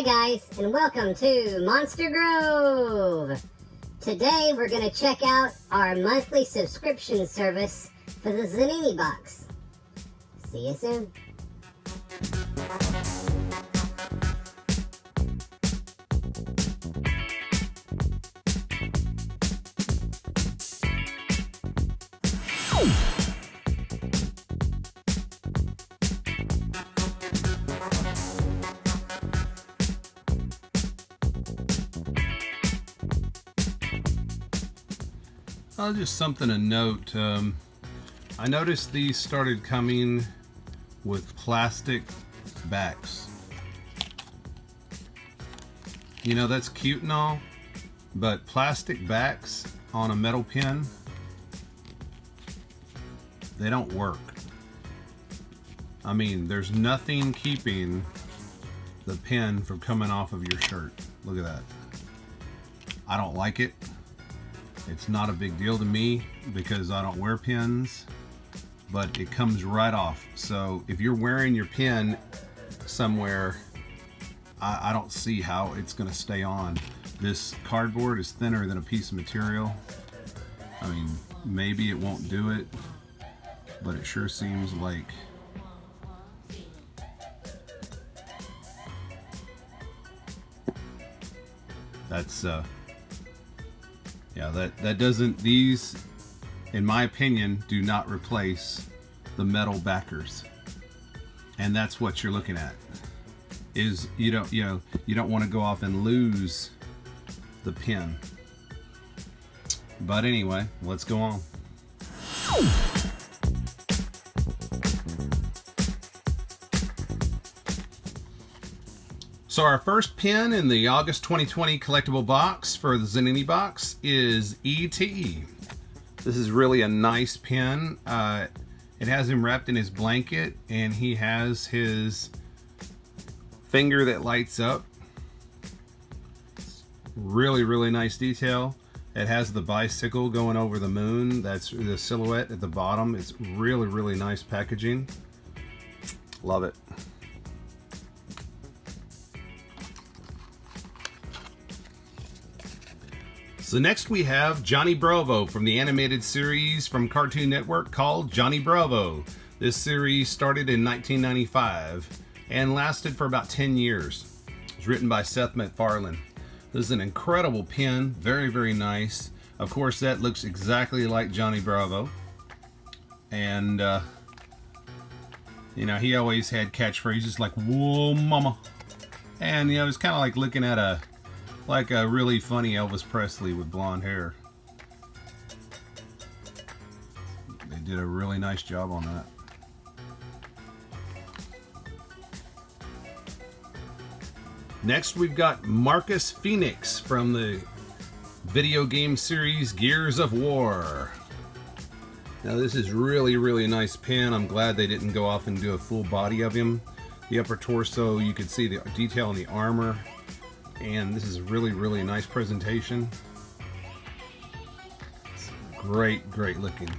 Hi guys, and welcome to Monster Grove! Today we're going to check out our monthly subscription service for the Zaninibox. See you soon. Just something to note. I noticed these started coming with plastic backs. You know, that's cute and all, but plastic backs on a metal pen, they don't work. I mean, there's nothing keeping the pen from coming off of your shirt. Look at that. I don't like it. It's not a big deal to me because I don't wear pens, but it comes right off. So if you're wearing your pen somewhere, I don't see how it's going to stay on. This cardboard is thinner than a piece of material. I mean, maybe it won't do it, but it sure seems like that's yeah, that doesn't, these, in my opinion, do not replace the metal backers. And that's what you're looking at. Is you don't want to go off and lose the pen. But anyway, let's go on. So our first pen in the August 2020 collectible box for the Zaninibox is E.T. This is really a nice pen. It has him wrapped in his blanket, and he has his finger that lights up. Really, really nice detail. It has the bicycle going over the moon. That's the silhouette at the bottom. It's really, really nice packaging. Love it. So next we have Johnny Bravo from the animated series from Cartoon Network called Johnny Bravo. This series started in 1995 and lasted for about 10 years. It was written by Seth MacFarlane. This is an incredible pen, very, very nice. Of course, that looks exactly like Johnny Bravo. And, you know, he always had catchphrases like, "Whoa, mama." And, you know, it's kind of like looking at a really funny Elvis Presley with blonde hair. They did a really nice job on that. Next we've got Marcus Phoenix from the video game series Gears of War. Now this is really, really nice pen. I'm glad they didn't go off and do a full body of him. The upper torso, you could see the detail in the armor. And this is really, really nice presentation. It's great, great looking.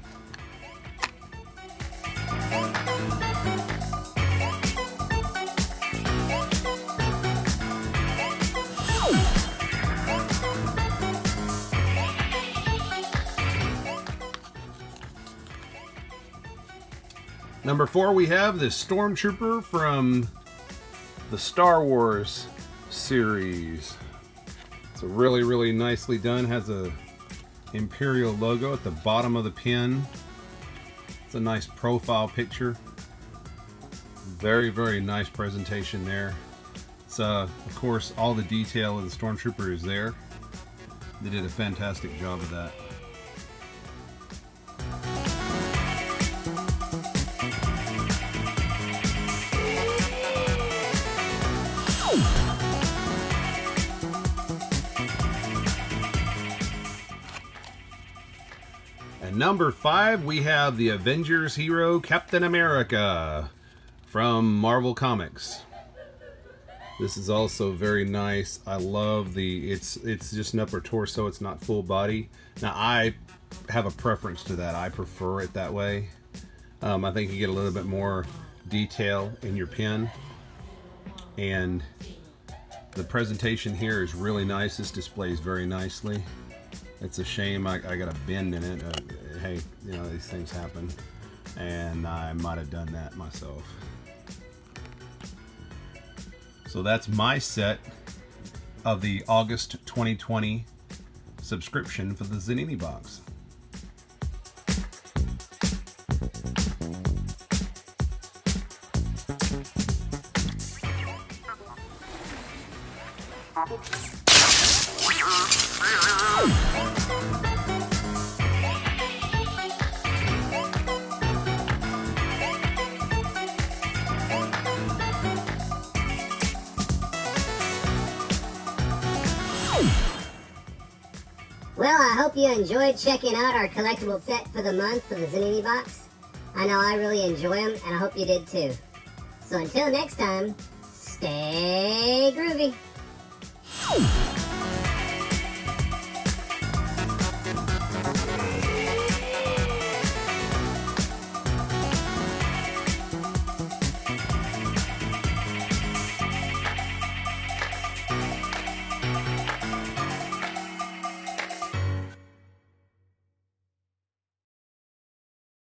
Number 4, we have the Stormtrooper from the Star Wars series. It's a really, really nicely done. Has a Imperial logo at the bottom of the pen. It's a nice profile picture. Very, very nice presentation there. It's of course all the detail of the Stormtrooper is there. They did a fantastic job of that. And number 5, we have the Avengers hero Captain America from Marvel Comics. This is also very nice. I love it's just an upper torso. It's not full body. Now I have a preference to that. I prefer it that way. I think you get a little bit more detail in your pen, and The presentation here is really nice. This displays very nicely. It's a shame I got a bend in it. Hey, you know, these things happen. And I might have done that myself. So that's my set of the August 2020 subscription for the Zaninibox. Well, I hope you enjoyed checking out our collectible set for the month for the Zaninibox. I know I really enjoy them, and I hope you did too. So until next time, stay groovy.